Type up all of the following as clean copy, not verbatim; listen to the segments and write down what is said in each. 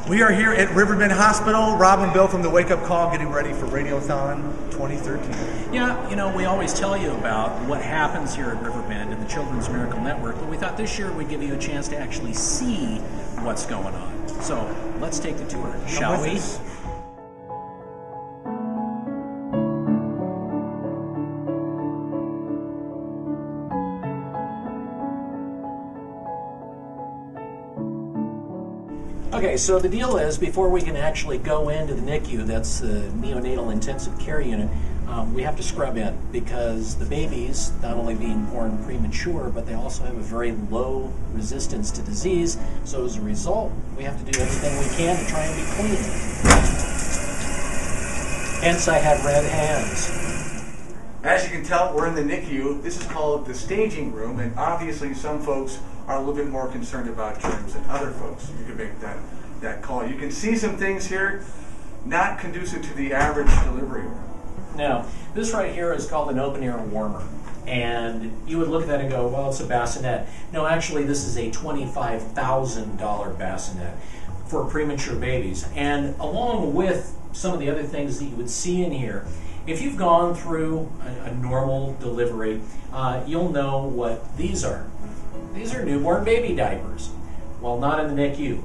We are here at Riverbend Hospital. Rob and Bill from the Wake Up Call getting ready for Radiothon 2013. Yeah, you know, we always tell you about what happens here at Riverbend and the Children's Miracle Network, but we thought this year we'd give you a chance to actually see what's going on. So let's take the tour, shall we? Okay, so the deal is, before we can actually go into the NICU, that's the neonatal intensive care unit, we have to scrub in, because the babies, not only being born premature, but they also have a very low resistance to disease. So as a result, we have to do everything we can to try and be clean. Hence, I have red hands. As you can tell, we're in the NICU. This is called the staging room, and obviously some folks are a little bit more concerned about germs than other folks. You can make that call. You can see some things here not conducive to the average delivery room. Now, this right here is called an open-air warmer, and you would look at that and go, well, it's a bassinet. No, actually, this is a $25,000 bassinet for premature babies. And along with some of the other things that you would see in here, if you've gone through a normal delivery, you'll know what these are. These are newborn baby diapers. Well, not in the NICU.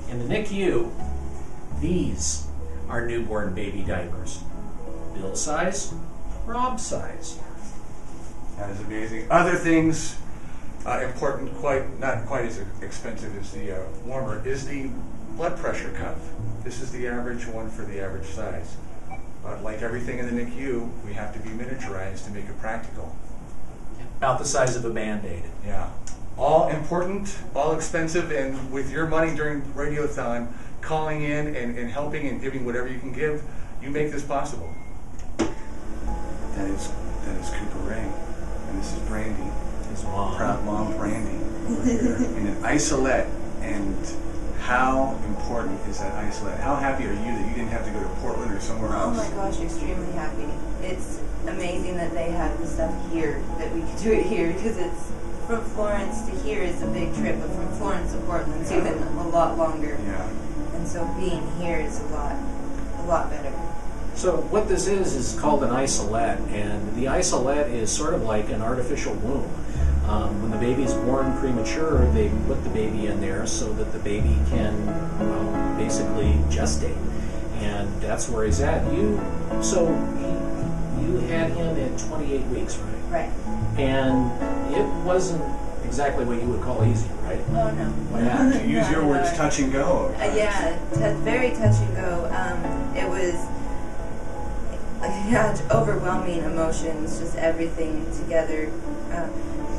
In the NICU, these are newborn baby diapers. Bill size, Rob size. That is amazing. Other things important, not quite as expensive as the warmer, is the blood pressure cuff. This is the average one for the average size. But like everything in the NICU, we have to be miniaturized to make it practical. About the size of a Band-Aid. Yeah. All important, all expensive, and with your money during Radiothon, calling in and helping and giving whatever you can give, you make this possible. That is Cooper Ray, and this is Brandy. His mom. Proud mom, Brandy. In an isolette, and how important is that isolette? How happy are you that you didn't have to go to Portland or somewhere else? Oh my gosh, extremely happy. It's amazing that they have the stuff here, that we could do it here, because it's from Florence to here is a big trip, but from Florence to Portland's even a lot longer. Yeah. And so being here is a lot better. So what this is called an isolette, and the isolette is sort of like an artificial womb. When the baby's born premature, they put the baby in there so that the baby can, well, basically gestate, and that's where he's at. You had him at 28 weeks, right? Right. And it wasn't exactly what you would call easy, right? Oh no. What happened? To use your words, touch and go. Yeah, very touch and go. It was overwhelming emotions, just everything together.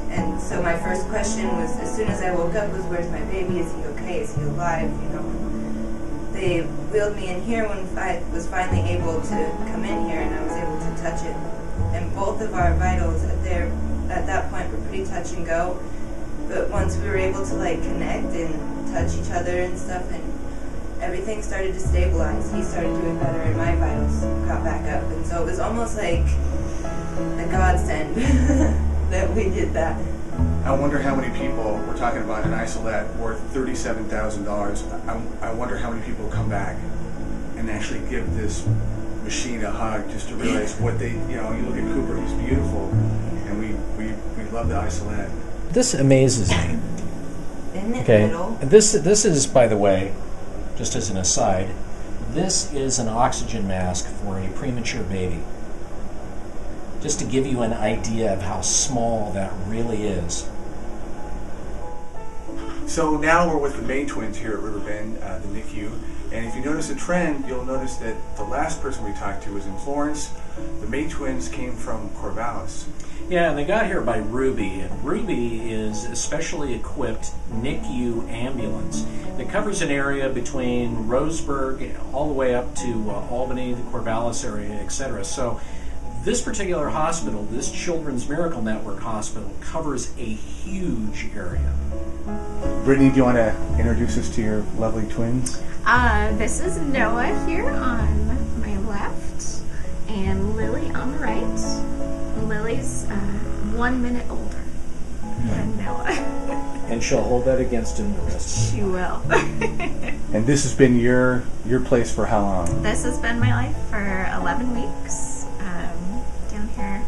And so my first question was, as soon as I woke up, was, where's my baby? Is he okay? Is he alive? You know. They wheeled me in here when I was finally able to come in here, and I was able to touch it. And both of our vitals at that point were pretty touch and go. But once we were able to like connect and touch each other and stuff, and everything started to stabilize. He started doing better, and my vitals got back up. And so it was almost like a godsend that we did that. I wonder how many people, we're talking about an isolette worth $37,000, I wonder how many people come back and actually give this machine a hug just to realize what they, you look at Cooper, he's beautiful, and we love the isolette. This amazes me. Isn't it Okay, little? this is, by the way, just as an aside, this is an oxygen mask for a premature baby. Just to give you an idea of how small that really is. So now we're with the May twins here at Riverbend, the NICU, and if you notice a trend, you'll notice that the last person we talked to was in Florence. The May twins came from Corvallis. Yeah, and they got here by Ruby, and Ruby is a specially equipped NICU ambulance that covers an area between Roseburg all the way up to Albany, the Corvallis area, etc. So this particular hospital, this Children's Miracle Network hospital, covers a huge area. Brittany, do you want to introduce us to your lovely twins? This is Noah here on my left, and Lily on the right. Lily's 1 minute older than Noah. And she'll hold that against him the rest. She will. And this has been your place for how long? This has been my life for 11 weeks. Down here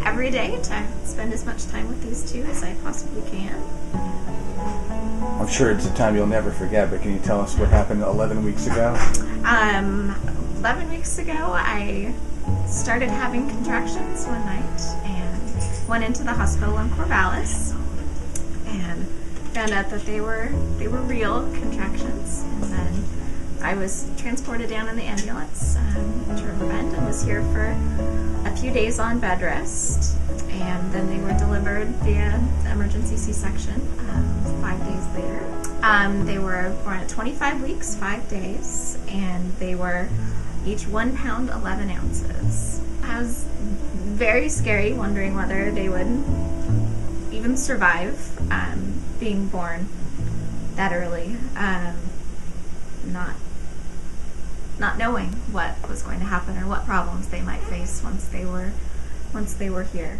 every day to spend as much time with these two as I possibly can. I'm sure it's a time you'll never forget, but can you tell us what happened 11 weeks ago? 11 weeks ago, I started having contractions one night and went into the hospital in Corvallis and found out that they were real contractions. And then I was transported down in the ambulance to Riverbend and was here for a few days on bed rest. And then they were delivered via emergency C-section 5 days later. They were born at 25 weeks, 5 days, and they were each 1 pound, 11 ounces. I was very scary, wondering whether they would even survive being born that early. Not knowing what was going to happen or what problems they might face once they were here.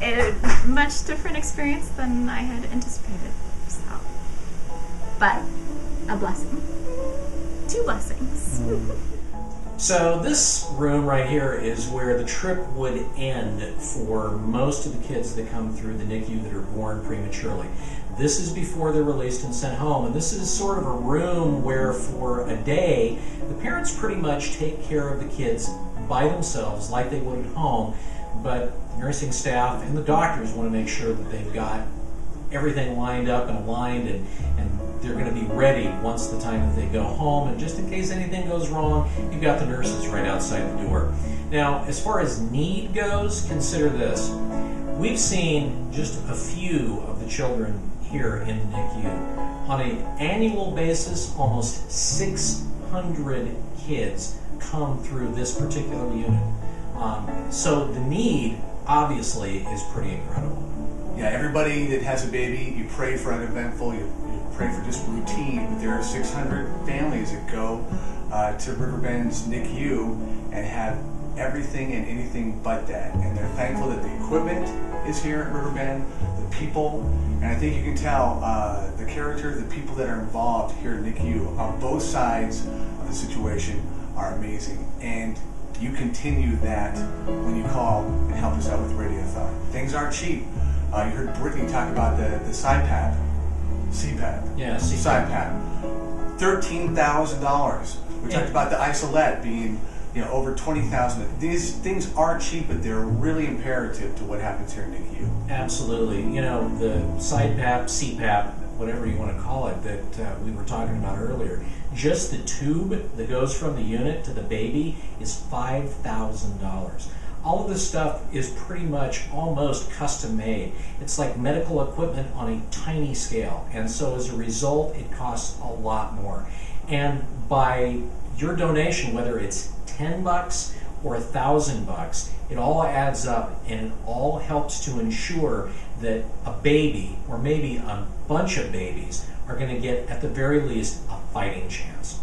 A much different experience than I had anticipated. But a blessing. 2 blessings. So this room right here is where the trip would end for most of the kids that come through the NICU that are born prematurely. This is before they're released and sent home, and this is sort of a room where for a day the parents pretty much take care of the kids by themselves like they would at home, but nursing staff and the doctors want to make sure that they've got everything lined up and aligned and they're going to be ready once the time that they go home. And just in case anything goes wrong, you've got the nurses right outside the door. Now, as far as need goes, consider this. We've seen just a few of the children here in the NICU. On an annual basis, almost 600 kids come through this particular unit. So the need, obviously, is pretty incredible. Yeah, everybody that has a baby, you pray for uneventful, you pray for just routine, but there are 600 families that go to Riverbend's NICU and have everything and anything but that. And they're thankful that the equipment is here at Riverbend, the people, and I think you can tell the character, the people that are involved here at NICU on both sides of the situation are amazing. And you continue that when you call and help us out with Radiothon. Things aren't cheap. You heard Brittany talk about the CPAP. Yeah, CPAP. $13,000. We talked about the isolette being, over $20,000. These things are cheap, but they're really imperative to what happens here in NICU. Absolutely. The CPAP, CPAP, whatever you want to call it, that we were talking about earlier, just the tube that goes from the unit to the baby is $5,000. All of this stuff is pretty much almost custom made. It's like medical equipment on a tiny scale, and so as a result it costs a lot more. And by your donation, whether it's $10 or $1,000, it all adds up and it all helps to ensure that a baby, or maybe a bunch of babies, are going to get at the very least a fighting chance.